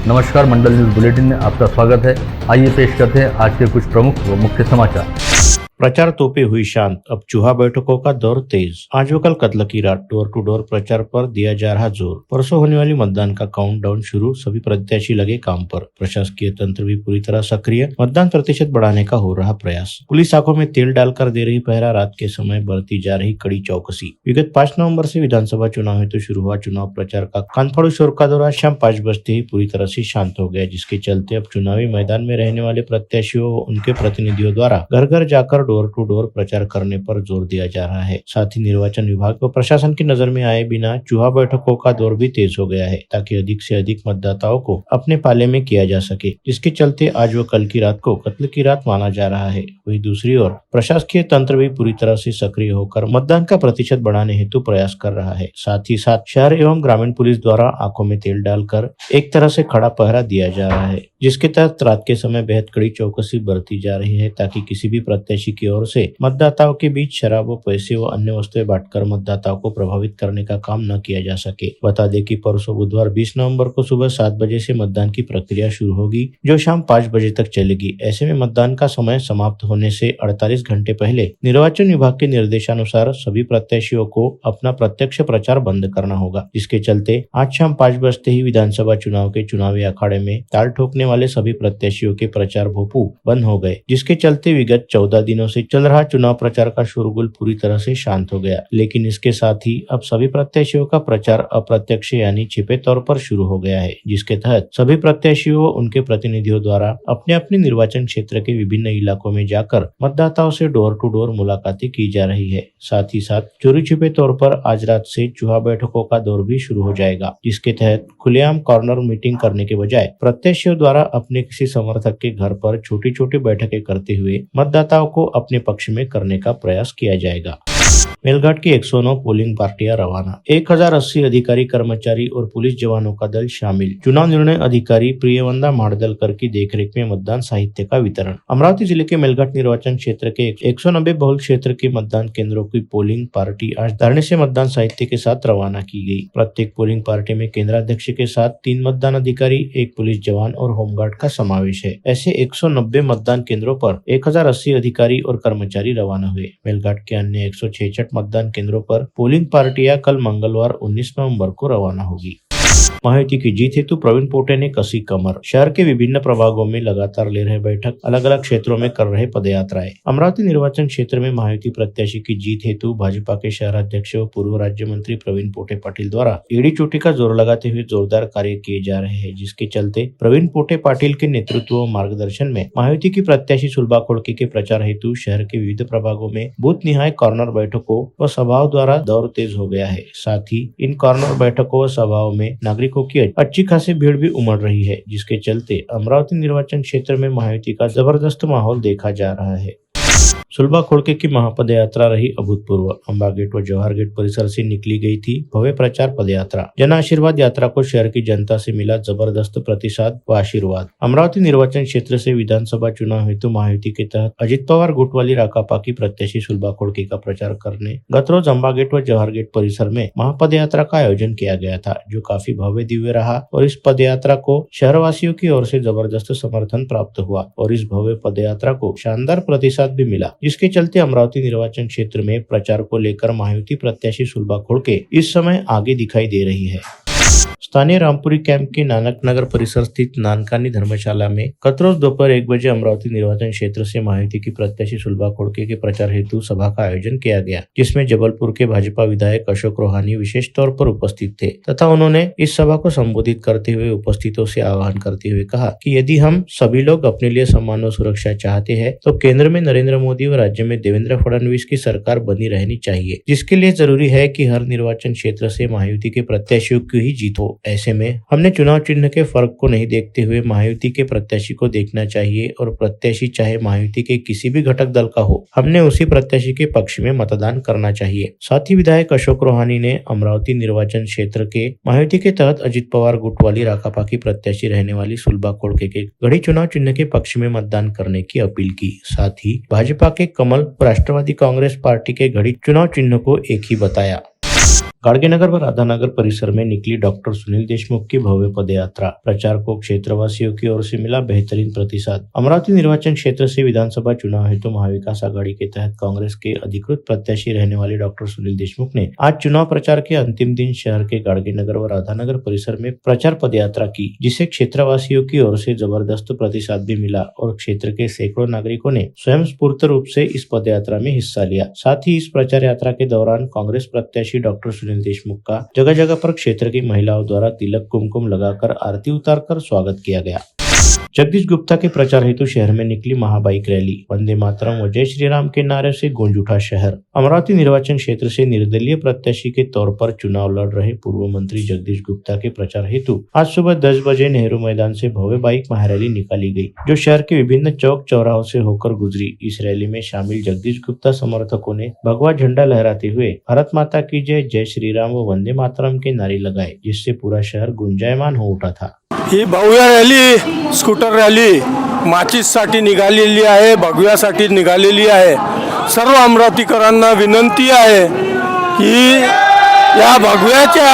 नमस्कार, मंडल news bulletin में आपका स्वागत है। आइए पेश करते हैं आज के कुछ प्रमुख व मुख्य समाचार। प्रचार तोपे हुई शांत, अब चूहा बैठकों का दौर तेज। आज व कल कत्ल की रात डोर टू डोर प्रचार पर दिया जा रहा जोर। परसों होने वाली मतदान का काउंटडाउन शुरू, सभी प्रत्याशी लगे काम पर। प्रशासकीय तंत्र भी पूरी तरह सक्रिय, मतदान प्रतिशत बढ़ाने का हो रहा प्रयास। पुलिस आंखों में तेल डालकर दे रही पहरा, रात के समय बरती जा रही कड़ी चौकसी। विगत 5 नवंबर से विधानसभा चुनाव हेतु शुरू हुआ चुनाव प्रचार का कानफाड़ू शोर का दौर शाम 5 बजते ही पूरी तरह से शांत हो गया, जिसके चलते अब चुनावी मैदान में रहने वाले प्रत्याशियों व उनके प्रतिनिधियों द्वारा घर घर जाकर डोर टू डोर प्रचार करने पर जोर दिया जा रहा है। साथ ही निर्वाचन विभाग व प्रशासन की नजर में आए बिना चूहा बैठकों का दौर भी तेज हो गया है, ताकि अधिक से अधिक मतदाताओं को अपने पाले में किया जा सके, जिसके चलते आज व कल की रात को कत्ल की रात माना जा रहा है। वहीं दूसरी ओर प्रशासकीय तंत्र भी पूरी तरह से सक्रिय होकर मतदान का प्रतिशत बढ़ाने हेतु प्रयास कर रहा है। साथ ही साथ शहर एवं ग्रामीण पुलिस द्वारा आंखों में तेल डालकर एक तरह से खड़ा पहरा दिया जा रहा है, जिसके तहत रात के समय बेहद कड़ी चौकसी बरती जा रही है, ताकि किसी भी प्रत्याशी की ओर से मतदाताओं के बीच शराब व पैसे व अन्य वस्तुएं बांटकर मतदाताओं को प्रभावित करने का काम न किया जा सके। बता दें कि परसों बुधवार 20 नवंबर को सुबह 7 बजे से मतदान की प्रक्रिया शुरू होगी, जो शाम 5 बजे तक चलेगी। ऐसे में मतदान का समय समाप्त होने से 48 घंटे पहले निर्वाचन विभाग के निर्देशानुसार सभी प्रत्याशियों को अपना प्रत्यक्ष प्रचार बंद करना होगा, जिसके चलते आज शाम 5 बजते ही विधानसभा चुनाव के चुनावी अखाड़े में ताल ठोकने वाले सभी प्रत्याशियों के प्रचार भोपू बंद हो गए, जिसके चलते विगत 14 दिनों से चल रहा चुनाव प्रचार का शोरगुल पूरी तरह से शांत हो गया। लेकिन इसके साथ ही अब सभी प्रत्याशियों का प्रचार अप्रत्यक्ष यानी छिपे तौर पर शुरू हो गया है, जिसके तहत सभी प्रत्याशियों व उनके प्रतिनिधियों द्वारा अपने अपने निर्वाचन क्षेत्र के विभिन्न इलाकों में जाकर मतदाताओं से डोर टू डोर मुलाकातें की जा रही है। साथ ही साथ चोरी छिपे तौर पर आज रात से चूहा बैठकों का दौर भी शुरू हो जाएगा, जिसके तहत खुलेआम कॉर्नर मीटिंग करने के बजाय प्रत्याशियों द्वारा अपने किसी समर्थक के घर पर छोटी छोटी बैठकें करते हुए मतदाताओं को अपने पक्ष में करने का प्रयास किया जाएगा। मेलघाट की 109 पोलिंग पार्टियां रवाना, 1080 अधिकारी कर्मचारी और पुलिस जवानों का दल शामिल। चुनाव निर्णय अधिकारी प्रियवंदा माड़दलकर की देखरेख में मतदान साहित्य का वितरण। अमरावती जिले के मेलघाट निर्वाचन क्षेत्र के 190 बहुल क्षेत्र के मतदान केंद्रों की पोलिंग पार्टी आज धरने से मतदान साहित्य के साथ रवाना की गई। प्रत्येक पोलिंग पार्टी में केंद्राध्यक्ष के साथ 3 मतदान अधिकारी, 1 पुलिस जवान और होमगार्ड का समावेश है। ऐसे 190 मतदान केंद्रों पर 1080 अधिकारी और कर्मचारी रवाना हुए। मेलघाट के अन्य 166 मतदान केंद्रों पर पोलिंग पार्टियां कल मंगलवार 19 नवंबर को रवाना होगी। महायुति की जीत हेतु प्रवीण पोटे ने कसी कमर। शहर के विभिन्न प्रभागों में लगातार ले रहे बैठक, अलग अलग क्षेत्रों में कर रहे पदयात्राएं। अमरावती निर्वाचन क्षेत्र में महायुति प्रत्याशी की जीत हेतु भाजपा के शहर अध्यक्ष व पूर्व राज्य मंत्री प्रवीण पोटे पाटिल द्वारा एड़ी चोटी का जोर लगाते हुए जोरदार कार्य किए जा रहे हैं, जिसके चलते प्रवीण पोटे पाटिल के नेतृत्व व मार्गदर्शन में महायुति की प्रत्याशी सुलभा खोड़के के प्रचार हेतु शहर के विविध प्रभागों में बूथ निहाय कॉर्नर बैठकों व सभाओं द्वारा दौर तेज हो गया है। साथ ही इन कॉर्नर बैठकों व सभाओं में नागरिकों की अच्छी खासी भीड़ भी उमड़ रही है, जिसके चलते अमरावती निर्वाचन क्षेत्र में महायुति का जबरदस्त माहौल देखा जा रहा है। सुलभा खोड़के की महापद यात्रा रही अभूतपूर्व। अंबा गेट व जवाहर गेट परिसर से निकली गई थी भव्य प्रचार पद यात्रा। जन आशीर्वाद यात्रा को शहर की जनता से मिला जबरदस्त प्रतिसाद व आशीर्वाद। अमरावती निर्वाचन क्षेत्र से विधानसभा चुनाव हेतु महायुति के तहत अजित पवार गुट वाली राकापा की प्रत्याशी सुलभा खोड़के का प्रचार करने गत रोज अंबा गेट व जवाहर गेट परिसर में महापद यात्रा का आयोजन किया गया था, जो काफी भव्य दिव्य रहा और इस पद यात्रा को शहरवासियों की ओर से जबरदस्त समर्थन प्राप्त हुआ और इस भव्य पद यात्रा को शानदार प्रतिसाद भी मिला, जिसके चलते अमरावती निर्वाचन क्षेत्र में प्रचार को लेकर महायुति प्रत्याशी सुलभा खोड़के इस समय आगे दिखाई दे रही है। स्थानीय रामपुरी कैंप के नानक नगर परिसर स्थित नानकानी धर्मशाला में गत रोज दोपहर 1 बजे अमरावती निर्वाचन क्षेत्र से महायुति की प्रत्याशी सुलभा खोड़के के प्रचार हेतु सभा का आयोजन किया गया, जिसमें जबलपुर के भाजपा विधायक अशोक रोहानी विशेष तौर पर उपस्थित थे तथा उन्होंने इस सभा को संबोधित करते हुए उपस्थितों से आह्वान करते हुए कहा कि यदि हम सभी लोग अपने लिए सम्मान और सुरक्षा चाहते हैं तो केंद्र में नरेंद्र मोदी व राज्य में देवेंद्र फडणवीस की सरकार बनी रहनी चाहिए, जिसके लिए जरूरी है कि हर निर्वाचन क्षेत्र से महायुति के प्रत्याशियों की ही जीत हो। ऐसे में हमने चुनाव चिन्ह के फर्क को नहीं देखते हुए महायुति के प्रत्याशी को देखना चाहिए और प्रत्याशी चाहे महायुति के किसी भी घटक दल का हो, हमने उसी प्रत्याशी के पक्ष में मतदान करना चाहिए। साथ ही विधायक अशोक रोहानी ने अमरावती निर्वाचन क्षेत्र के महायुति के तहत अजित पवार गुट वाली राकापा की प्रत्याशी रहने वाली सुलभा खोड़के के गढ़ी चुनाव चिन्ह के पक्ष में मतदान करने की अपील की। साथ ही भाजपा के कमल, राष्ट्रवादी कांग्रेस पार्टी के गढ़ी चुनाव चिन्ह को एक ही बताया। गाडगेनगर व राधानगर परिसर में निकली डॉक्टर सुनील देशमुख की भव्य पदयात्रा। प्रचार को क्षेत्रवासियों की ओर से मिला बेहतरीन प्रतिसाद। अमरावती निर्वाचन क्षेत्र से विधानसभा चुनाव हेतु महाविकास आघाड़ी के तहत कांग्रेस के अधिकृत प्रत्याशी रहने वाले डॉक्टर सुनील देशमुख ने आज चुनाव प्रचार के अंतिम दिन शहर के गाडगेनगर व राधानगर परिसर में प्रचार पदयात्रा की, जिसे क्षेत्रवासियों की ओर से जबरदस्त प्रतिसाद भी मिला और क्षेत्र के सैकड़ों नागरिकों ने स्वयं स्फूर्त रूप से इस पदयात्रा में हिस्सा लिया। साथ ही इस प्रचार यात्रा के दौरान कांग्रेस प्रत्याशी डॉक्टर सुनील देशमुख का जगह जगह पर क्षेत्र की महिलाओं द्वारा तिलक कुमकुम लगाकर आरती उतारकर स्वागत किया गया। जगदीश गुप्ता के प्रचार हेतु शहर में निकली महाबाइक रैली। वंदे मातरम व जय श्री राम के नारे से गूंज उठा शहर। अमरावती निर्वाचन क्षेत्र से निर्दलीय प्रत्याशी के तौर पर चुनाव लड़ रहे पूर्व मंत्री जगदीश गुप्ता के प्रचार हेतु आज सुबह 10 बजे नेहरू मैदान से भव्य बाइक महारैली निकाली गई, जो शहर के विभिन्न चौक चौराहों से होकर गुजरी। इस रैली में शामिल जगदीश गुप्ता समर्थकों ने भगवा झंडा लहराते हुए भारत माता की जय, जय श्री राम व वंदे मातरम के नारे लगाए, जिससे पूरा शहर गुंजायमान हो उठा था। ही भव्य रॅली, स्कूटर रॅली माचीससाठी निघालेली आहे, भगव्यासाठी निघालेली आहे। सर्व अमरावतीकरांना विनंती आहे की या भगव्याच्या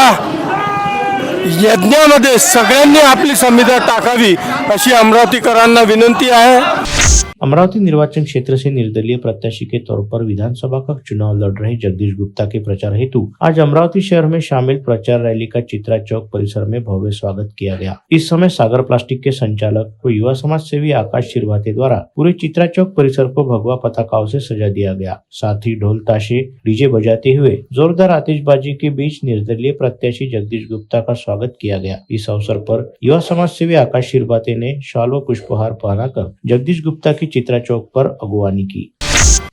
यज्ञामध्ये सगळ्यांनी आपली संविधा टाकावी, अशी अमरावतीकरांना विनंती आहे। अमरावती निर्वाचन क्षेत्र से निर्दलीय प्रत्याशी के तौर पर विधानसभा का चुनाव लड़ रहे जगदीश गुप्ता के प्रचार हेतु आज अमरावती शहर में शामिल प्रचार रैली का चित्रा चौक परिसर में भव्य स्वागत किया गया। इस समय सागर प्लास्टिक के संचालक व युवा समाज सेवी आकाश शिरभाते द्वारा पूरे चित्रा चौक परिसर को भगवा पताकाओं से सजा दिया गया। साथ ही ढोल ताशे डीजे बजाते हुए जोरदार आतिशबाजी के बीच निर्दलीय प्रत्याशी जगदीश गुप्ता का स्वागत किया गया। इस अवसर पर युवा समाज सेवी आकाश शिरभाते ने शाल व पुष्पहार पहनाकर जगदीश गुप्ता की चित्रा चौक पर अगुवानी की।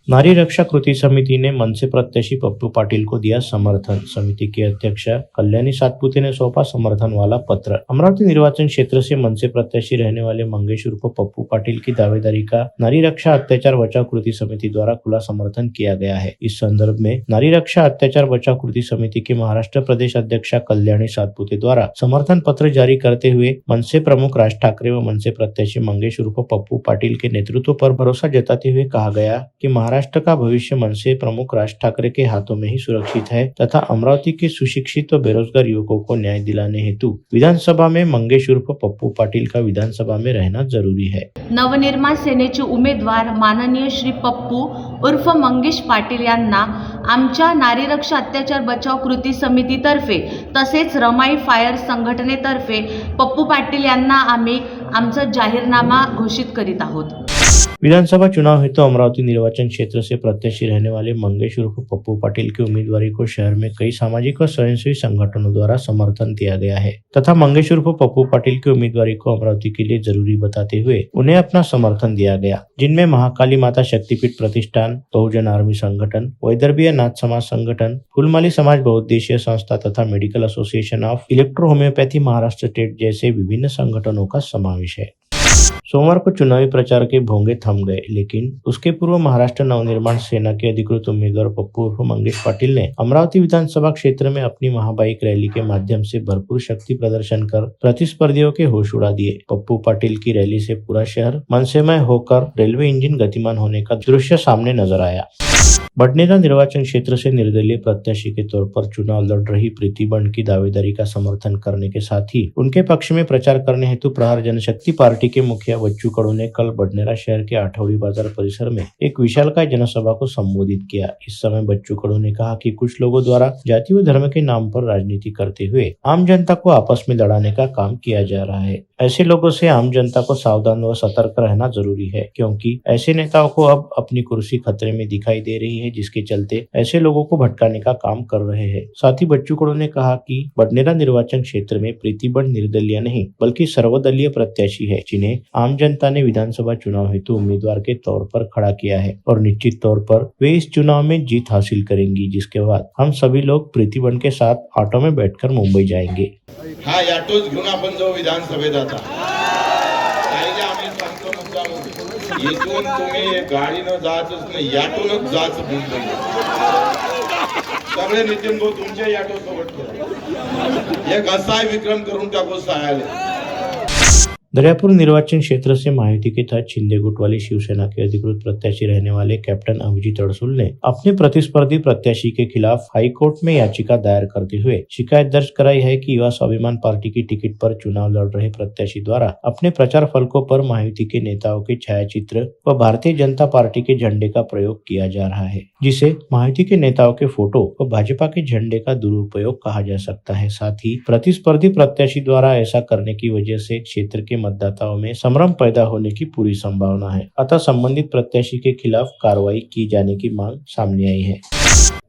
नारी रक्षा कृति समिति ने मनसे प्रत्याशी पप्पू पाटिल को दिया समर्थन। समिति की अध्यक्ष कल्याणी सातपुते ने सौंपा समर्थन वाला पत्र। अमरावती निर्वाचन क्षेत्र से मनसे प्रत्याशी रहने वाले मंगेश उर्फ पप्पू पाटिल की दावेदारी का नारी रक्षा अत्याचार बचाव कृति समिति द्वारा खुला समर्थन किया गया है। इस संदर्भ में नारी रक्षा अत्याचार बचाव कृति समिति के महाराष्ट्र प्रदेश अध्यक्षा कल्याणी सातपुते द्वारा समर्थन पत्र जारी करते हुए मनसे प्रमुख राज ठाकरे व मनसे प्रत्याशी मंगेश उर्फ पप्पू पाटिल के नेतृत्व पर भरोसा जताते हुए कहा गया कि महाराष्ट्र का भविष्य मनसे प्रमुख राज ठाकरे के हाथों में ही सुरक्षित है तथा अमरावती के सुशिक्षित व बेरोजगार युवकों को न्याय दिलाने हेतु विधानसभा में मंगेश उर्फ पप्पू पाटिल का विधानसभा में रहना जरूरी है। नवनिर्माण सेनेचे उमेदवार माननीय श्री पप्पू उर्फ मंगेश पाटील यांना आमच्या नारी रक्षा अत्याचार बचाव कृती समितीतर्फे तसेच रमाई फायर संघटनेतर्फे पप्पू पाटील यांना आम्ही आमचा जाहीरनामा घोषित करीत आहोत। विधानसभा चुनाव हेतु अमरावती निर्वाचन क्षेत्र से प्रत्याशी रहने वाले मंगेश उर्फ पप्पू पाटिल की उम्मीदवारी को शहर में कई सामाजिक व स्वयंसेवी संगठनों द्वारा समर्थन दिया गया है तथा मंगेश उर्फ पप्पू पाटिल की उम्मीदवारी को अमरावती के लिए जरूरी बताते हुए उन्हें अपना समर्थन दिया गया, जिनमें महाकाली माता शक्तिपीठ प्रतिष्ठान, बहुजन आर्मी संगठन, वैदर्भीय नाथ समाज संगठन, फूलमाली समाज बहुउद्देशीय संस्था तथा medical association of electro homeopathy Maharashtra state जैसे विभिन्न संगठनों का समावेश है। सोमवार को चुनावी प्रचार के भोंगे थम गए, लेकिन उसके पूर्व महाराष्ट्र नवनिर्माण सेना के अधिकृत उम्मीदवार पप्पू उर्फ मंगेश पाटिल ने अमरावती विधानसभा क्षेत्र में अपनी महाबाइक रैली के माध्यम से भरपूर शक्ति प्रदर्शन कर प्रतिस्पर्धियों के होश उड़ा दिए। पप्पू पाटिल की रैली से पूरा शहर मनसेमय होकर रेलवे इंजन गतिमान होने का दृश्य सामने नजर आया। बडनेरा निर्वाचन क्षेत्र से निर्दलीय प्रत्याशी के तौर पर चुनाव लड़ रही प्रीति बंड की दावेदारी का समर्थन करने के साथ ही उनके पक्ष में प्रचार करने हेतु प्रहार जनशक्ति पार्टी के मुखिया बच्चू कडू ने कल बडनेरा शहर के आठवड़ी बाजार परिसर में एक विशालकाय जनसभा को संबोधित किया। इस समय बच्चू कडू ने कहा कि कुछ लोगों द्वारा जाति व धर्म के नाम पर राजनीति करते हुए आम जनता को आपस में लड़ाने का काम किया जा रहा है। ऐसे लोगों से आम जनता को सावधान व सतर्क रहना जरूरी है, क्योंकि ऐसे नेताओं को अब अपनी कुर्सी खतरे में दिखाई दे रही है, जिसके चलते ऐसे लोगों को भटकाने का काम कर रहे हैं। साथ ही बच्चू कडू ने कहा कि बडनेरा निर्वाचन क्षेत्र में प्रीति बंड निर्दलीय नहीं बल्कि सर्वदलीय प्रत्याशी है, जिन्हें आम जनता ने विधानसभा चुनाव हेतु उम्मीदवार के तौर पर खड़ा किया है और निश्चित तौर पर वे इस चुनाव में जीत हासिल करेंगी, जिसके बाद हम सभी लोग प्रीति बंड के साथ ऑटो में बैठकर मुंबई जाएंगे। हा ऑटोच घेऊन आपण जाऊ विधानसभेत। आता पहिले आम्ही सांगतो मुद्दाम, इथून तुम्ही गाडीनं जातच नाही, ऑटोनच जाच मुंबई। सगळे नितीन भाऊ तुमच्या ऑटो सोबत एक असाय विक्रम करून टाकू सहायला। दरियापुर निर्वाचन क्षेत्र से महायुति के तहत शिंदे गुट वाली शिवसेना के अधिकृत प्रत्याशी रहने वाले कैप्टन अभिजीत अड़सुल ने अपने प्रतिस्पर्धी प्रत्याशी के खिलाफ हाई कोर्ट में याचिका दायर करते हुए शिकायत दर्ज कराई है कि युवा स्वाभिमान पार्टी की टिकट पर चुनाव लड़ रहे प्रत्याशी द्वारा अपने प्रचार फलकों पर महायुति के नेताओं के छायाचित्र व भारतीय जनता पार्टी के झंडे का प्रयोग किया जा रहा है, जिसे महायुति के नेताओं के फोटो व भाजपा के झंडे का दुरुपयोग कहा जा सकता है। साथ ही प्रतिस्पर्धी प्रत्याशी द्वारा ऐसा करने की वजह से क्षेत्र के मतदाताओं में संभ्रम पैदा होने की पूरी संभावना है, अतः संबंधित प्रत्याशी के खिलाफ कार्रवाई की जाने की मांग सामने आई है।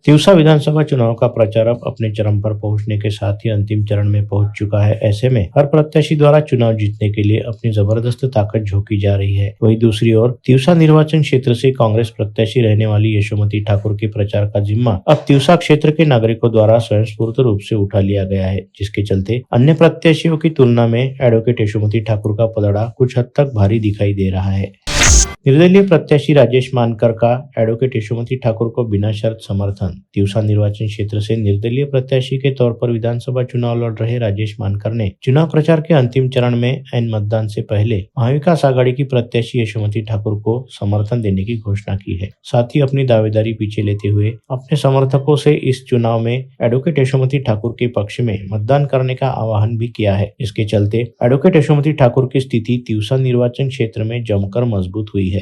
तिवसा विधानसभा चुनाव का प्रचार अब अपने चरम पर पहुंचने के साथ ही अंतिम चरण में पहुंच चुका है। ऐसे में हर प्रत्याशी द्वारा चुनाव जीतने के लिए अपनी जबरदस्त ताकत झोंकी जा रही है। वहीं दूसरी ओर तिवसा निर्वाचन क्षेत्र से कांग्रेस प्रत्याशी रहने वाली यशोमती ठाकुर के प्रचार का जिम्मा अब तिवसा क्षेत्र के नागरिकों द्वारा स्वयंस्फूर्त रूप से उठा लिया गया है, जिसके चलते अन्य प्रत्याशियों की तुलना में एडवोकेट यशोमती ठाकुर का पलड़ा कुछ हद तक भारी दिखाई दे रहा है। निर्दलीय प्रत्याशी राजेश मानकर का एडवोकेट यशोमती ठाकुर को बिना शर्त समर्थन। तिवसा निर्वाचन क्षेत्र से निर्दलीय प्रत्याशी के तौर पर विधानसभा चुनाव लड़ रहे राजेश मानकर ने चुनाव प्रचार के अंतिम चरण में ऐन मतदान से पहले महाविकास आघाड़ी की प्रत्याशी यशोमती ठाकुर को समर्थन देने की घोषणा की है। साथ ही अपनी दावेदारी पीछे लेते हुए अपने समर्थकों से इस चुनाव में एडवोकेट यशोमती ठाकुर के पक्ष में मतदान करने का आह्वान भी किया है। इसके चलते एडवोकेट यशोमती ठाकुर की स्थिति तिवसा निर्वाचन क्षेत्र में जमकर मजबूत हुई है।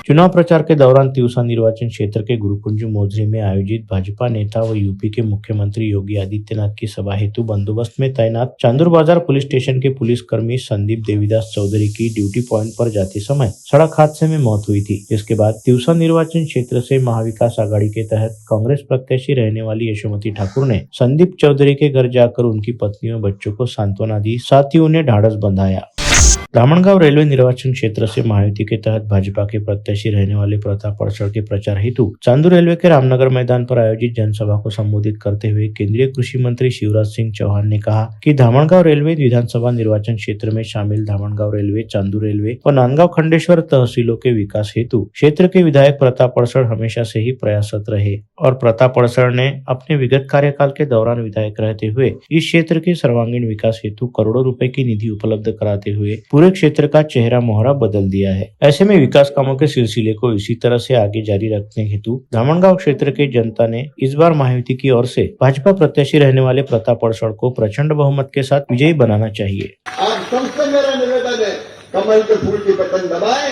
चुनाव प्रचार के दौरान तिवसा निर्वाचन क्षेत्र के गुरुकुंज मोजरी में आयोजित भाजपा नेता व यूपी के मुख्यमंत्री योगी आदित्यनाथ की सभा हेतु बंदोबस्त में तैनात चांदूर बाजार पुलिस स्टेशन के पुलिसकर्मी संदीप देवीदास चौधरी की ड्यूटी पॉइंट पर जाते समय सड़क हादसे में मौत हुई थी। इसके बाद तिवसा निर्वाचन क्षेत्र से महाविकास आघाड़ी के तहत कांग्रेस प्रत्याशी रहने वाली यशोमती ठाकुर ने संदीप चौधरी के घर जाकर उनकी पत्नी और बच्चों को सांत्वना दी, साथ ही उन्हें ढाढ़स बंधाया। धामणगांव रेलवे निर्वाचन क्षेत्र से महायुति के तहत भाजपा के प्रत्याशी रहने वाले प्रताप अड़सड़ के प्रचार हेतु चांदूर रेलवे के रामनगर मैदान पर आयोजित जनसभा को संबोधित करते हुए केंद्रीय कृषि मंत्री शिवराज सिंह चौहान ने कहा कि धामणगांव रेलवे विधानसभा निर्वाचन क्षेत्र में शामिल धामणगांव रेलवे, चांदूर रेलवे और नांदगांव खंडेश्वर तहसीलों के विकास हेतु क्षेत्र के विधायक प्रताप अड़सड़ हमेशा से ही प्रयासरत रहे और प्रताप अड़सड़ ने अपने विगत कार्यकाल के दौरान विधायक रहते हुए इस क्षेत्र के सर्वांगीण विकास हेतु करोड़ों रुपए की निधि उपलब्ध कराते हुए पूरे क्षेत्र का चेहरा मोहरा बदल दिया है। ऐसे में विकास कामों के सिलसिले को इसी तरह से आगे जारी रखने हेतु धामणगांव क्षेत्र के जनता ने इस बार महायुति की ओर से भाजपा प्रत्याशी रहने वाले प्रताप अड़सड़ को प्रचंड बहुमत के साथ विजयी बनाना चाहिए। आप सबसे मेरा निवेदन है, कमल के फूल की बटन दबाएं,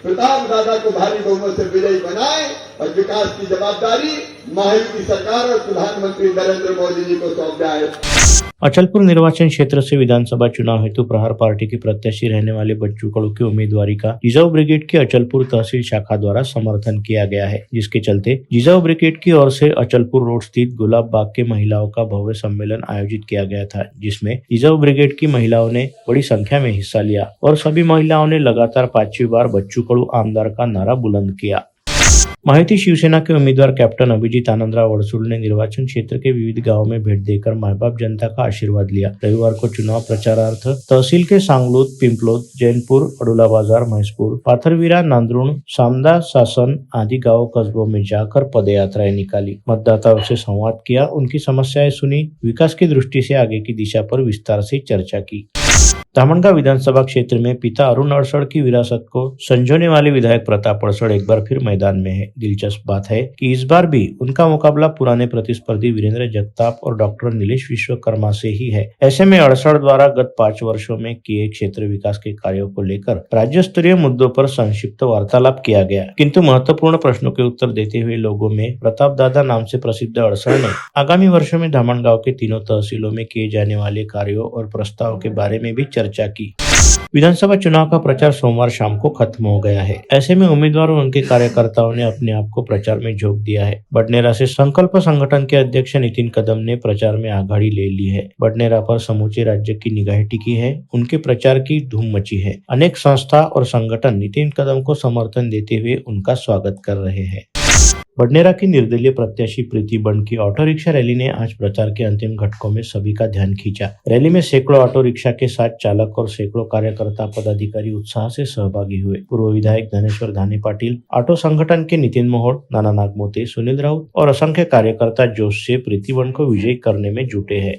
प्रताप दादा को भारी बहुमत से विजयी बनाएं और विकास की जवाबदारी महायुति सरकार और प्रधानमंत्री नरेंद्र मोदी जी को सौंप जाए। अचलपुर निर्वाचन क्षेत्र से विधानसभा चुनाव हेतु प्रहार पार्टी के प्रत्याशी रहने वाले बच्चू कड़ू की उम्मीदवारी का जिजाऊ ब्रिगेड की अचलपुर तहसील शाखा द्वारा समर्थन किया गया है, जिसके चलते जिजाऊ ब्रिगेड की ओर से अचलपुर रोड स्थित गुलाब बाग के महिलाओं का भव्य सम्मेलन आयोजित किया गया था, जिसमें जिजाऊ ब्रिगेड की महिलाओं ने बड़ी संख्या में हिस्सा लिया और सभी महिलाओं ने लगातार 5वीं बार बच्चू कड़ू आमदार का नारा बुलंद किया। महायुति शिवसेना के उम्मीदवार कैप्टन अभिजीत आनंदराव अड़सुल ने निर्वाचन क्षेत्र के विविध गांवों में भेंट देकर माँ बाप जनता का आशीर्वाद लिया। रविवार को चुनाव प्रचारार्थ तहसील के सांगलोद, पिंपलोद, जैनपुर, अडुला बाजार, महेशपुर, पाथरवीरा, नांदरुण, सामदा, सासन आदि गाँव कस्बों में जाकर पदयात्राएं निकाली, मतदाताओं से संवाद किया, उनकी समस्याएं सुनी, विकास की दृष्टि से आगे की दिशा पर विस्तार से चर्चा की। धामणगांव विधानसभा क्षेत्र में पिता अरुण अड़सड़ की विरासत को संजोने वाले विधायक प्रताप अड़सड़ एक बार फिर मैदान में है। दिलचस्प बात है कि इस बार भी उनका मुकाबला पुराने प्रतिस्पर्धी वीरेंद्र जगताप और डॉक्टर नीलेश विश्वकर्मा से ही है। ऐसे में अड़सड़ द्वारा गत 5 वर्षों में किए क्षेत्र विकास के कार्यों को लेकर राज्य स्तरीय मुद्दों पर संक्षिप्त वार्तालाप किया गया, किंतु महत्वपूर्ण प्रश्नों के उत्तर देते हुए लोगों में प्रताप दादा नाम से प्रसिद्ध अड़सड़ ने आगामी वर्षों में धामणगांव के तीनों तहसीलों में किए जाने वाले कार्यों और प्रस्ताव के बारे में भी चर्चा की। विधानसभा चुनाव का प्रचार सोमवार शाम को खत्म हो गया है। ऐसे में उम्मीदवारों और उनके कार्यकर्ताओं ने अपने आप को प्रचार में झोंक दिया है। बडनेरा से संकल्प संगठन के अध्यक्ष नितिन कदम ने प्रचार में आघाड़ी ले ली है। बडनेरा पर समूचे राज्य की निगाहें टिकी है, उनके प्रचार की धूम मची है। अनेक संस्था और संगठन नितिन कदम को समर्थन देते हुए उनका स्वागत कर रहे हैं। बडनेरा की निर्दलीय प्रत्याशी प्रीति बंड की ऑटो रिक्शा रैली ने आज प्रचार के अंतिम घटकों में सभी का ध्यान खींचा। रैली में सैकड़ों ऑटो रिक्शा के साथ चालक और सैकड़ों कार्यकर्ता पदाधिकारी उत्साह से सहभागी हुए। पूर्व विधायक धनेश्वर धाने पाटिल, ऑटो संगठन के नितिन मोहोड़, नाना नागमोते, सुनील राउत और असंख्य कार्यकर्ता जोश से प्रीति बंड को विजयी करने में जुटे हैं।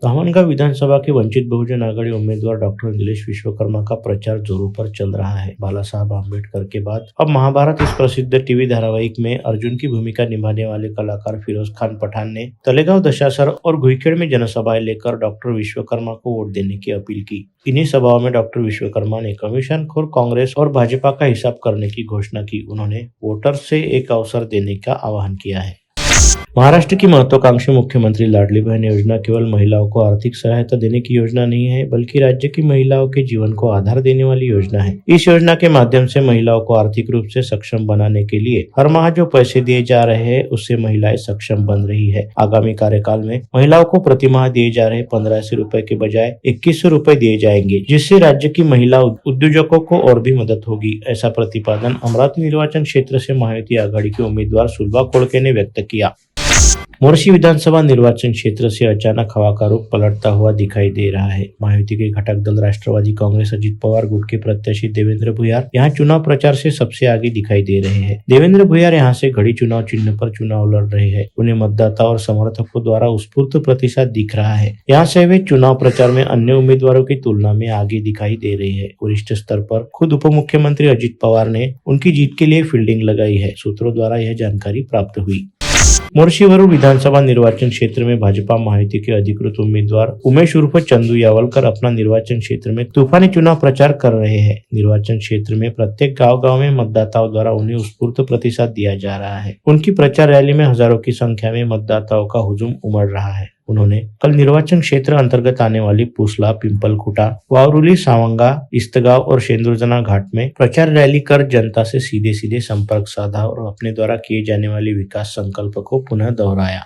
धामनगांव विधानसभा के वंचित बहुजन आघाड़ी उम्मीदवार डॉक्टर नीलेश विश्वकर्मा का प्रचार जोरों पर चल रहा है। बाला साहब आम्बेडकर के बाद अब महाभारत इस प्रसिद्ध टीवी धारावाहिक में अर्जुन की भूमिका निभाने वाले कलाकार फिरोज खान पठान ने तलेगांव, दशासर और घुईखेड़ में जनसभाएं लेकर डॉक्टर विश्वकर्मा को वोट देने की अपील की। इन्हीं सभाओं में डॉक्टर विश्वकर्मा ने कमीशनखोर कांग्रेस और भाजपा का हिसाब करने की घोषणा की। उन्होंने वोटर्स से एक अवसर देने का आह्वान किया है। महाराष्ट्र की महत्वाकांक्षी मुख्यमंत्री लाडली बहन योजना केवल महिलाओं को आर्थिक सहायता देने की योजना नहीं है, बल्कि राज्य की महिलाओं के जीवन को आधार देने वाली योजना है। इस योजना के माध्यम से महिलाओं को आर्थिक रूप से सक्षम बनाने के लिए हर माह जो पैसे दिए जा रहे हैं, उससे महिलाएं सक्षम बन रही है। आगामी कार्यकाल में महिलाओं को प्रति माह दिए जा रहे 1500 रुपए के बजाय 2100 रुपए दिए जाएंगे, जिससे राज्य की महिला उद्योजकों को और भी मदद होगी। ऐसा प्रतिपादन अमरावती निर्वाचन क्षेत्र से महायुति आघाड़ी के उम्मीदवार सुलभा कोड़के ने व्यक्त किया। मोर्शी विधानसभा निर्वाचन क्षेत्र से अचानक हवा का रुख पलटता हुआ दिखाई दे रहा है। महायुति के घटक दल राष्ट्रवादी कांग्रेस अजित पवार गुट के प्रत्याशी देवेंद्र भुयार यहाँ चुनाव प्रचार से सबसे आगे दिखाई दे रहे हैं। देवेंद्र भुयार यहाँ से घड़ी चुनाव चिन्ह पर चुनाव लड़ रहे हैं। उन्हें मतदाता और समर्थकों द्वारा उत्स्फूर्त प्रतिशत दिख रहा है। यहाँ से वे चुनाव प्रचार में अन्य उम्मीदवारों की तुलना में आगे दिखाई दे रहे हैं। वरिष्ठ स्तर पर खुद उप मुख्यमंत्री अजित पवार ने उनकी जीत के लिए फील्डिंग लगाई है। सूत्रों द्वारा यह जानकारी प्राप्त हुई। मोर्शी वरुण विधानसभा निर्वाचन क्षेत्र में भाजपा महायुति के अधिकृत उम्मीदवार उमेश उर्फ चंदू यावलकर अपना निर्वाचन क्षेत्र में तूफानी चुनाव प्रचार कर रहे हैं। निर्वाचन क्षेत्र में प्रत्येक गांव में मतदाताओं द्वारा उन्हें उत्स्फूर्त प्रतिसाद दिया जा रहा है। उनकी प्रचार रैली में हजारों की संख्या में मतदाताओं का हुजूम उमड़ रहा है। उन्होंने कल निर्वाचन क्षेत्र अंतर्गत आने वाली पुसला, पिंपलखुटा, वावरुली, सावंगा, इस्तगांव और शेंदुरजना घाट में प्रचार रैली कर जनता से सीधे संपर्क साधा और अपने द्वारा किए जाने वाले विकास संकल्प को पुनः दोहराया।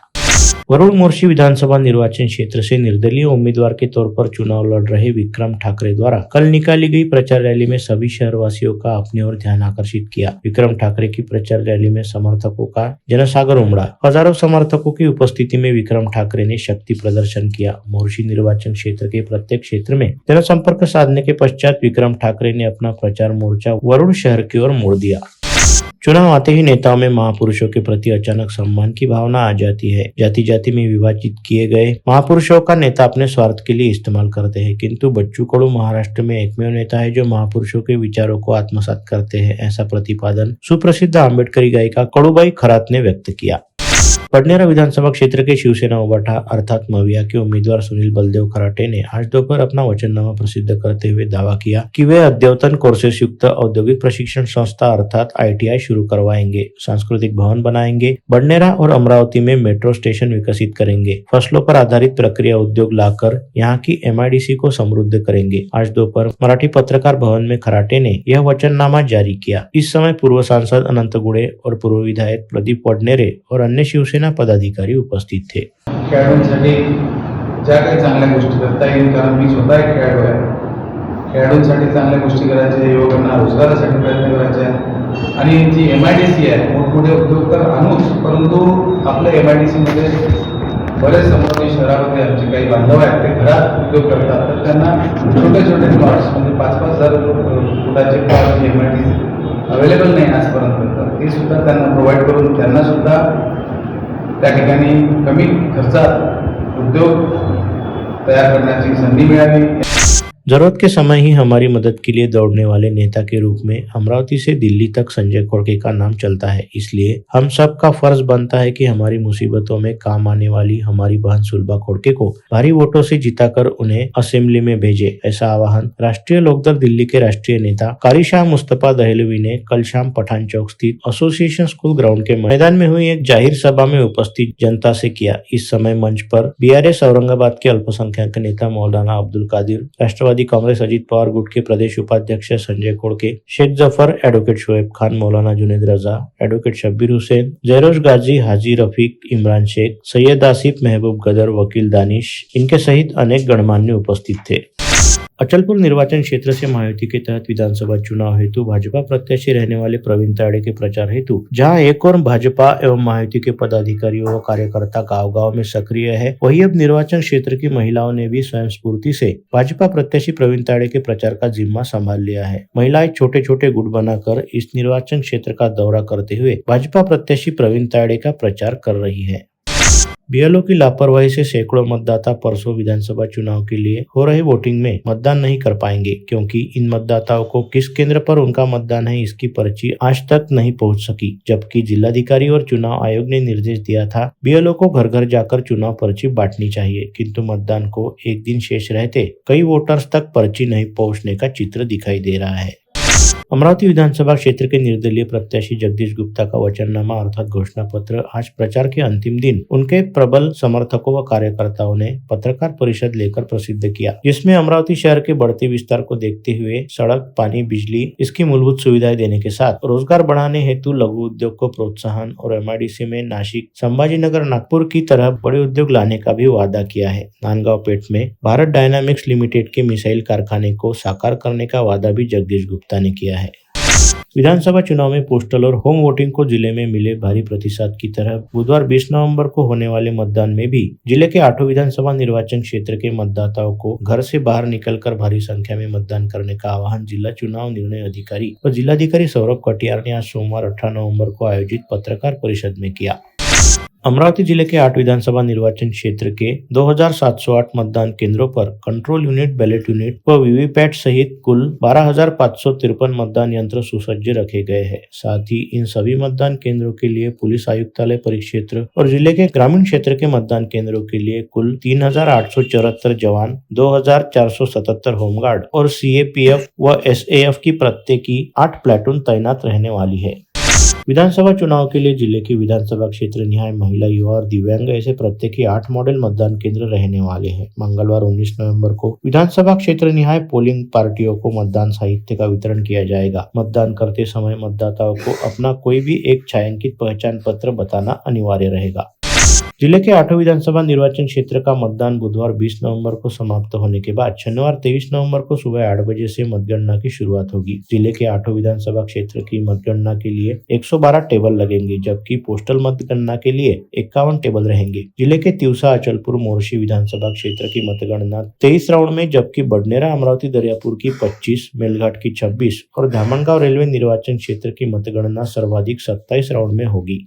वरुण मोर्शी विधानसभा निर्वाचन क्षेत्र से निर्दलीय उम्मीदवार के तौर पर चुनाव लड़ रहे विक्रम ठाकरे द्वारा कल निकाली गई प्रचार रैली में सभी शहरवासियों का अपनी ओर ध्यान आकर्षित किया। विक्रम ठाकरे की प्रचार रैली में समर्थकों का जनसागर उमड़ा। हजारों समर्थकों की उपस्थिति में विक्रम ठाकरे ने शक्ति प्रदर्शन किया। मोर्शी निर्वाचन क्षेत्र के प्रत्येक क्षेत्र में जनसंपर्क साधने के पश्चात विक्रम ठाकरे ने अपना प्रचार मोर्चा वरुण शहर की ओर मोड़ दिया। चुनाव आते ही नेताओं में महापुरुषों के प्रति अचानक सम्मान की भावना आ जाती है। जाति जाति में विभाजित किए गए महापुरुषों का नेता अपने स्वार्थ के लिए इस्तेमाल करते हैं, किंतु बच्चू कडू महाराष्ट्र में एकमेव नेता है जो महापुरुषों के विचारों को आत्मसात करते हैं। ऐसा प्रतिपादन सुप्रसिद्ध आंबेडकरी गायिका कडूबाई खरात ने व्यक्त किया। पडनेरा विधानसभा क्षेत्र के शिवसेना उबाठा अर्थात मविया के उम्मीदवार सुनील बलदेव खराटे ने आज दोपहर अपना वचननामा प्रसिद्ध करते हुए दावा किया कि वे अद्यतन कोर्सेस युक्त औद्योगिक प्रशिक्षण संस्था अर्थात ITI शुरू करवाएंगे, सांस्कृतिक भवन बनाएंगे, बडनेरा और अमरावती में मेट्रो स्टेशन विकसित करेंगे, फसलों पर आधारित प्रक्रिया उद्योग लाकर यहाँ की MIDC को समृद्ध करेंगे। आज दोपहर मराठी पत्रकार भवन में खराटे ने यह वचननामा जारी किया। इस समय पूर्व सांसद अनंत गुडे और पूर्व विधायक प्रदीप वडनेरे और अन्य शिवसेना पदाधिकारी उपस्थित थे। खेळाडूंसाठी ज्या काही चांगल्या गोष्टी करता येईल, कारण मी स्वतः एक खेळाडू आहे, खेळाडूंसाठी चांगल्या गोष्टी करायच्या, युवकांना रोजगारासाठी प्रयत्न करायचे आणि जी MIDC आहे मोठमोठे उद्योग तर आणूच, परंतु आपल्या MIDC मध्ये बरेच समोर शहरामध्ये आमचे काही बांधव आहेत ते घरात उद्योग करतात, तर त्यांना छोटे प्लॉट्स म्हणजे 5,000 फुटाचे प्लॉट MIDC अवेलेबल नाही आजपर्यंत, तर ते सुद्धा त्यांना प्रोव्हाइड करून त्यांना सुद्धा त्या ठिकाणी कमी खर्चात उद्योग तयार करण्याची संधी मिळावी। जरूरत के समय ही हमारी मदद के लिए दौड़ने वाले नेता के रूप में अमरावती से दिल्ली तक संजय खोड़के का नाम चलता है। इसलिए हम सब का फर्ज बनता है कि हमारी मुसीबतों में काम आने वाली हमारी बहन सुलभा खोड़के को भारी वोटों से जिताकर उन्हें असेंबली में भेजे। ऐसा आह्वान राष्ट्रीय लोकदल दिल्ली के राष्ट्रीय नेता कारी शाह मुस्तफा दहलवी ने कल शाम पठान चौक स्थित एसोसिएशन स्कूल ग्राउंड के मैदान में हुई एक जाहिर सभा में उपस्थित जनता से किया। इस समय मंच पर BRS औरंगाबाद के अल्पसंख्यक नेता मौलाना अब्दुल कादिर, राष्ट्रवादी कांग्रेस अजित पवार गुट के प्रदेश उपाध्यक्ष संजय खोड़के, शेख जफर, एडवोकेट शोएब खान, मौलाना जुनेद रजा, एडवोकेट शब्बीर हुसैन, जैरोश गाजी, हाजी रफीक, इमरान शेख, सैयद आसिफ, महबूब गदर, वकील दानिश, इनके सहित अनेक गणमान्य उपस्थित थे। अचलपुर निर्वाचन क्षेत्र से महायुति के तहत विधानसभा चुनाव हेतु भाजपा प्रत्याशी रहने वाले प्रवीण ताड़े के प्रचार हेतु जहां एक और भाजपा एवं महायुति के पदाधिकारी व कार्यकर्ता गांव-गांव में सक्रिय है, वहीं अब निर्वाचन क्षेत्र की महिलाओं ने भी स्वयं स्फूर्ति से भाजपा प्रत्याशी प्रवीण ताड़े के प्रचार का जिम्मा संभाल लिया है। महिलाएं छोटे छोटे गुट बनाकर इस निर्वाचन क्षेत्र का दौरा करते हुए भाजपा प्रत्याशी प्रवीण ताड़े का प्रचार कर रही है। बीएलओ की लापरवाही से सैकड़ों मतदाता परसों विधानसभा चुनाव के लिए हो रही वोटिंग में मतदान नहीं कर पाएंगे, क्योंकि इन मतदाताओं को किस केंद्र पर उनका मतदान है इसकी पर्ची आज तक नहीं पहुंच सकी। जबकि जिलाधिकारी और चुनाव आयोग ने निर्देश दिया था बीएलओ को घर घर जाकर चुनाव पर्ची बांटनी चाहिए, किंतु मतदान को एक दिन शेष रहते कई वोटर्स तक पर्ची नहीं पहुंचने का चित्र दिखाई दे रहा है। अमरावती विधानसभा क्षेत्र के निर्दलीय प्रत्याशी जगदीश गुप्ता का वचननामा अर्थात घोषणा पत्र आज प्रचार के अंतिम दिन उनके प्रबल समर्थकों व कार्यकर्ताओं ने पत्रकार परिषद लेकर प्रसिद्ध किया, जिसमें अमरावती शहर के बढ़ते विस्तार को देखते हुए सड़क, पानी, बिजली इसकी मूलभूत सुविधाएं देने के साथ रोजगार बढ़ाने हेतु लघु उद्योग को प्रोत्साहन और एमआईडीसी में नासिक, संभाजीनगर, नागपुर की तरह बड़े उद्योग लाने का भी वादा किया है। नांदगांव पेठ में भारत डायनामिक्स लिमिटेड के मिसाइल कारखाने को साकार करने का वादा भी जगदीश गुप्ता ने किया है। विधानसभा चुनाव में पोस्टल और होम वोटिंग को जिले में मिले भारी प्रतिशत की तरह बुधवार 20 नवंबर को होने वाले मतदान में भी जिले के 8 विधानसभा निर्वाचन क्षेत्र के मतदाताओं को घर से बाहर निकलकर भारी संख्या में मतदान करने का आह्वान जिला चुनाव निर्णय अधिकारी और जिलाधिकारी सौरभ कटियार ने आज सोमवार 18 नवंबर को आयोजित पत्रकार परिषद में किया। अमरावती जिले के 8 विधानसभा निर्वाचन क्षेत्र के 2708 मतदान केंद्रों पर कंट्रोल यूनिट, बैलेट यूनिट व वीवीपैट सहित कुल 12,553 मतदान यंत्र सुसज्ज रखे गए हैं। साथ ही इन सभी मतदान केंद्रों के लिए पुलिस आयुक्तालय परिक्षेत्र और जिले के ग्रामीण क्षेत्र के मतदान केंद्रों के लिए कुल 3,874 जवान, 2,477 होमगार्ड और सीएपीएफ व एसएएफ की प्रत्येकी 8 प्लेटून तैनात रहने वाली है। विधानसभा चुनाव के लिए जिले के विधानसभा क्षेत्र निहाय महिला, युवा और दिव्यांग ऐसे प्रत्येकी 8 मॉडल मतदान केंद्र रहने वाले हैं। मंगलवार 19 नवंबर को विधानसभा क्षेत्र निहाय पोलिंग पार्टियों को मतदान साहित्य का वितरण किया जाएगा। मतदान करते समय मतदाताओं को अपना कोई भी एक छायांकित पहचान पत्र बताना अनिवार्य रहेगा। जिले के 8 विधानसभा निर्वाचन क्षेत्र का मतदान बुधवार 20 नवंबर को समाप्त होने के बाद शनिवार 23 नवंबर को सुबह 8 बजे से मतगणना की शुरुआत होगी। जिले के 8 विधानसभा क्षेत्र की मतगणना के लिए 112 टेबल लगेंगे, जबकि पोस्टल मतगणना के लिए 51 टेबल रहेंगे। जिले के तिवसा, अचलपुर, मोर्शी विधानसभा क्षेत्र की मतगणना 23 राउंड में, जबकि बडनेरा, अमरावती, दरियापुर की 25, मेलघाट की 26 और धामनगांव रेलवे निर्वाचन क्षेत्र की मतगणना सर्वाधिक 27 राउंड में होगी।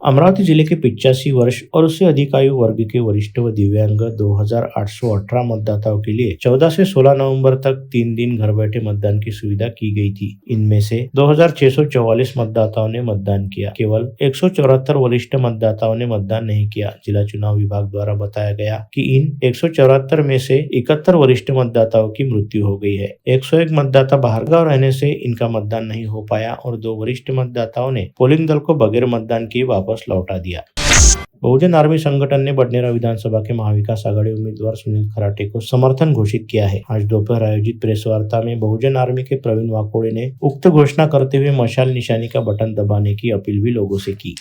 अमरावती जिले के 85 वर्ष और उससे अधिक आयु वर्ग के वरिष्ठ व दिव्यांग 2818 मतदाताओं के लिए 14 से 16 नवंबर तक 3 दिन घर बैठे मतदान की सुविधा की गई थी। इनमें से 2644 मतदाताओं ने मतदान किया। केवल 174 वरिष्ठ मतदाताओं ने मतदान नहीं किया। जिला चुनाव विभाग द्वारा बताया गया कि इन 174 में से 71 वरिष्ठ मतदाताओं की मृत्यु हो गई है। 101 मतदाता बाहर गाँव रहने से इनका मतदान नहीं हो पाया और 2 वरिष्ठ मतदाताओं ने पोलिंग दल को बगैर मतदान किए वापस लौटा दिया। बहुजन आर्मी संगठन ने बडनेरा विधानसभा के महाविकास आघाड़ी उम्मीदवार सुनील खराटे को समर्थन घोषित किया है। आज दोपहर आयोजित प्रेस वार्ता में बहुजन आर्मी के प्रवीण वाकोड़े ने उक्त घोषणा करते हुए मशाल निशानी का बटन दबाने की अपील भी लोगों से की।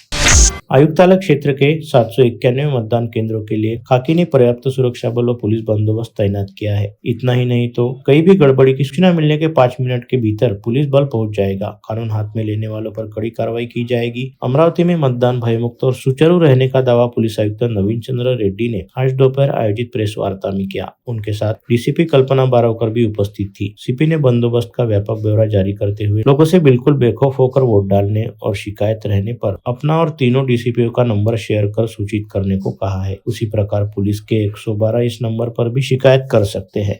आयुक्तालय क्षेत्र के 791 मतदान केंद्रों के लिए खाकी ने पर्याप्त सुरक्षा बल और पुलिस बंदोबस्त तैनात किया है। इतना ही नहीं तो कहीं भी गड़बड़ी की सूचना मिलने के 5 मिनट के भीतर पुलिस बल पहुंच जाएगा। कानून हाथ में लेने वालों पर कड़ी कार्रवाई की जाएगी। अमरावती में मतदान भयमुक्त और सुचारू रहने का दावा पुलिस आयुक्त नवीन चंद्र रेड्डी ने आज दोपहर आयोजित प्रेस वार्ता में किया। उनके साथ डीसीपी कल्पना बारावकर भी उपस्थित थी। सीपी ने बंदोबस्त का व्यापक ब्यौरा जारी करते हुए लोगों से बिल्कुल बेखौफ होकर वोट डालने और शिकायत रहने पर अपना और तीनों डीसीपीओ का नंबर शेयर कर सूचित करने को कहा है। उसी प्रकार पुलिस के 112 इस नंबर पर भी शिकायत कर सकते हैं।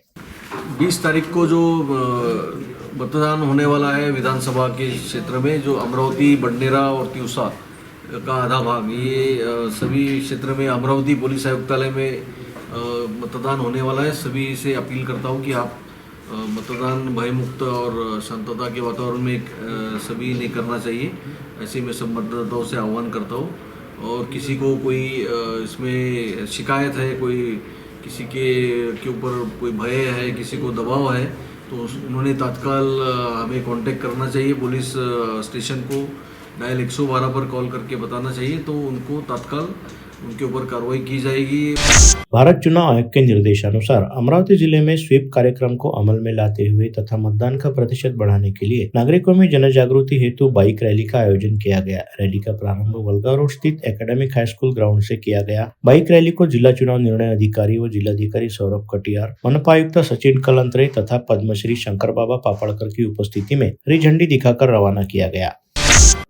20 तारीख को जो मतदान होने वाला है विधानसभा के क्षेत्र में, जो अमरावती, बडनेरा और तिवसा का आधा भाग, ये सभी क्षेत्र में अमरावती पुलिस आयुक्तालय में मतदान होने वाला है। सभी से अपील करता हूँ कि आप मतदान भयमुक्त और शांतता के वातावरण में सभी ने करना चाहिए। ऐसे में सब मतदाताओं से आह्वान करता हूँ। और किसी को कोई इसमें शिकायत है, कोई किसी के ऊपर कोई भय है, किसी को दबाव है, तो उन्होंने तत्काल हमें कांटेक्ट करना चाहिए। पुलिस स्टेशन को डायल 112 पर कॉल करके बताना चाहिए, तो उनको तत्काल उनके ऊपर कार्रवाई की जाएगी। भारत चुनाव आयोग के निर्देशानुसार अमरावती जिले में स्वीप कार्यक्रम को अमल में लाते हुए तथा मतदान का प्रतिशत बढ़ाने के लिए नागरिकों में जन जागृति हेतु बाइक रैली का आयोजन किया गया। रैली का प्रारंभ वलगांव रोड स्थित एकेडमिक हाई स्कूल ग्राउंड से किया गया। बाइक रैली को जिला चुनाव निर्णय अधिकारी व जिलाधिकारी सौरभ कटियार, मनपा आयुक्त सचिन कलंत्रे तथा पद्मश्री शंकर बाबा पापड़कर की उपस्थिति में हरी झंडी दिखाकर रवाना किया गया।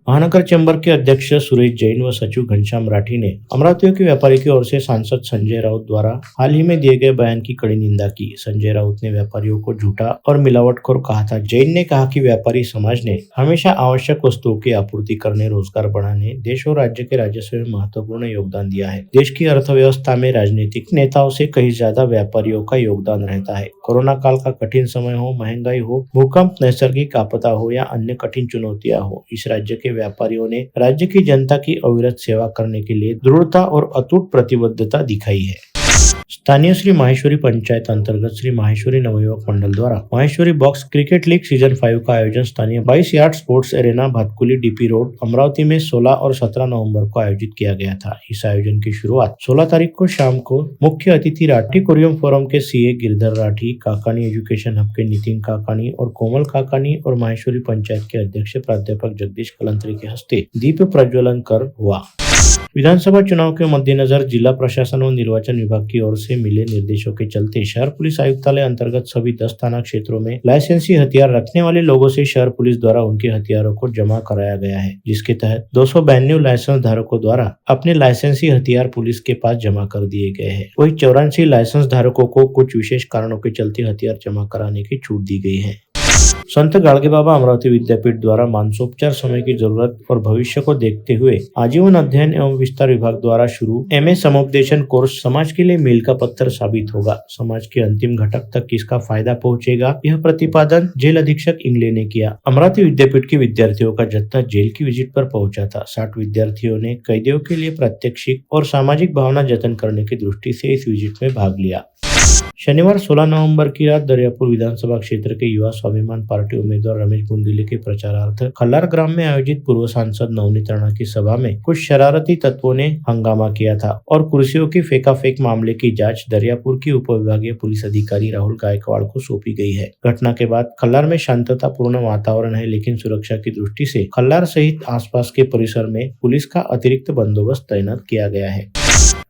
महानगर चैम्बर के अध्यक्ष सुरेश जैन व सचिव घनश्याम राठी ने अमरावती के व्यापारी की ओर से सांसद संजय राउत द्वारा हाल ही में दिए गए बयान की कड़ी निंदा की। संजय राउत ने व्यापारियों को झूठा और मिलावटखोर कहा था। जैन ने कहा कि व्यापारी समाज ने हमेशा आवश्यक वस्तुओं की आपूर्ति करने, रोजगार बढ़ाने, देश और राज्य के राजस्व में महत्वपूर्ण योगदान दिया है। देश की अर्थव्यवस्था में राजनीतिक नेताओं से कहीं ज्यादा व्यापारियों का योगदान रहता है। कोरोना काल का कठिन समय हो, महंगाई हो, भूकंप, नैसर्गिक आपदा हो या अन्य कठिन चुनौतियां हो, इस राज्य के व्यापारियों ने राज्य की जनता की अविरत सेवा करने के लिए दृढ़ता और अटूट प्रतिबद्धता दिखाई है। स्थानीय श्री माहेश्वरी पंचायत अंतर्गत श्री माहेश्वरी नवयुवक मंडल द्वारा Maheshwari box cricket league season 5 का आयोजन स्थानीय 22 yard sports arena Bhatkuli DP road Amravati में 16 और 17 नवंबर को आयोजित किया गया था। इस आयोजन की शुरुआत 16 तारीख को शाम को मुख्य अतिथि राठी कोरियम फोरम के सीए गिरधर राठी, काकानी एजुकेशन हब के नितिन काकानी और कोमल काकानी और माहेश्वरी पंचायत के अध्यक्ष प्राध्यापक जगदीश कलंत्री के हस्ते दीप प्रज्वलन कर हुआ। विधानसभा चुनाव के मद्देनजर जिला प्रशासन व निर्वाचन विभाग की ओर से मिले निर्देशों के चलते शहर पुलिस आयुक्तालय अंतर्गत सभी 10 थाना क्षेत्रों में लाइसेंसी हथियार रखने वाले लोगों से शहर पुलिस द्वारा उनके हथियारों को जमा कराया गया है, जिसके तहत 292 लाइसेंस धारकों द्वारा अपने लाइसेंसी हथियार पुलिस के पास जमा कर दिए गए हैं। वही 84 लाइसेंस धारकों को कुछ विशेष कारणों के चलते हथियार जमा कराने की छूट दी गई है। संत गाड़गे बाबा अमरावती विद्यापीठ द्वारा मानसोपचार समय की जरूरत और भविष्य को देखते हुए आजीवन अध्ययन एवं विस्तार विभाग द्वारा शुरू एमए समुपदेशन कोर्स समाज के लिए मील का पत्थर साबित होगा। समाज के अंतिम घटक तक किसका फायदा पहुंचेगा, यह प्रतिपादन जेल अधीक्षक इंगले ने किया। अमरावती विद्यापीठ के विद्यार्थियों का जत्था जेल की विजिट पर पहुंचा था। 60 विद्यार्थियों ने कैदियों के लिए प्रात्यक्षिक और सामाजिक भावना जतन करने की दृष्टि से इस विजिट में भाग लिया। शनिवार 16 नवंबर की रात दरियापुर विधानसभा क्षेत्र के युवा स्वाभिमान पार्टी उम्मीदवार रमेश बुंदिले के प्रचारार्थ खल्लार ग्राम में आयोजित पूर्व सांसद नवनीत राणा की सभा में कुछ शरारती तत्वों ने हंगामा किया था और कुर्सियों की फेंकाफेंक मामले की जांच दरियापुर की उप विभागीय पुलिस अधिकारी राहुल गायकवाड़ को सौंपी गई है। घटना के बाद खल्लार में शांततापूर्ण वातावरण है, लेकिन सुरक्षा की दृष्टि से खल्लार सहित आसपास के परिसर में पुलिस का अतिरिक्त बंदोबस्त तैनात किया गया है।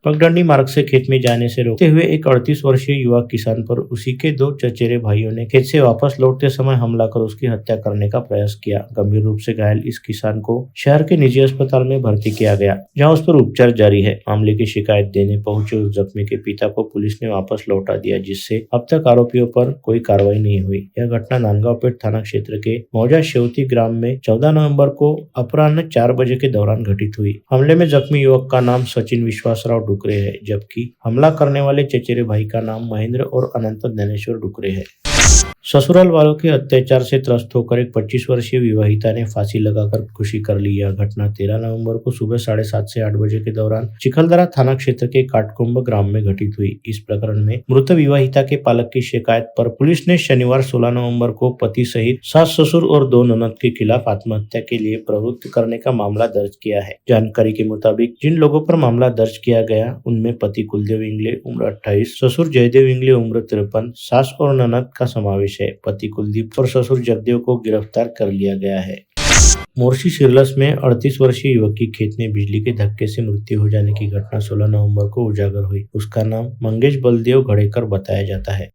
पगडंडी मार्ग से खेत में जाने से रोकते हुए एक 38 वर्षीय युवा किसान पर उसी के 2 चचेरे भाइयों ने खेत से वापस लौटते समय हमला कर उसकी हत्या करने का प्रयास किया। गंभीर रूप से घायल इस किसान को शहर के निजी अस्पताल में भर्ती किया गया, जहां उस पर उपचार जारी है। मामले की शिकायत देने पहुंचे उस जख्मी के पिता को पुलिस ने वापस लौटा दिया, जिससे अब तक आरोपियों पर कोई कार्रवाई नहीं हुई। यह घटना नांदगांवपेट थाना क्षेत्र के मौजा शेवती ग्राम में 14 नवम्बर को अपराह्न 4 बजे के दौरान घटित हुई। हमले में जख्मी युवक का नाम सचिन विश्वासराव डुकरे है, जबकि हमला करने वाले चचेरे भाई का नाम महेंद्र और अनंत ज्ञानेश्वर डुकरे है। ससुराल वालों के अत्याचार से त्रस्त होकर एक 25 वर्षीय विवाहिता ने फांसी लगाकर खुशी कर ली। यह घटना 13 नवंबर को सुबह 7:30 से 8 बजे के दौरान चिखलदरा थाना क्षेत्र के काटकुंभ ग्राम में घटित हुई। इस प्रकरण में मृत विवाहिता के पालक की शिकायत पर पुलिस ने शनिवार 16 नवंबर को पति सहित सास, ससुर और 2 ननद के खिलाफ आत्महत्या के लिए प्रवृत्त करने का मामला दर्ज किया है। जानकारी के मुताबिक जिन लोगों पर मामला दर्ज किया गया उनमें पति कुलदेव इंगले उम्र 28, ससुर जयदेव इंगले उम्र 53, सास और ननद का समावेश है। पति कुलदीप और ससुर जगदेव को गिरफ्तार कर लिया गया है। मोर्शी सिरलस में 38 वर्षीय युवक की खेत में बिजली के धक्के से मृत्यु हो जाने की घटना 16 नवंबर को उजागर हुई। उसका नाम मंगेश बलदेव घड़ेकर बताया जाता है।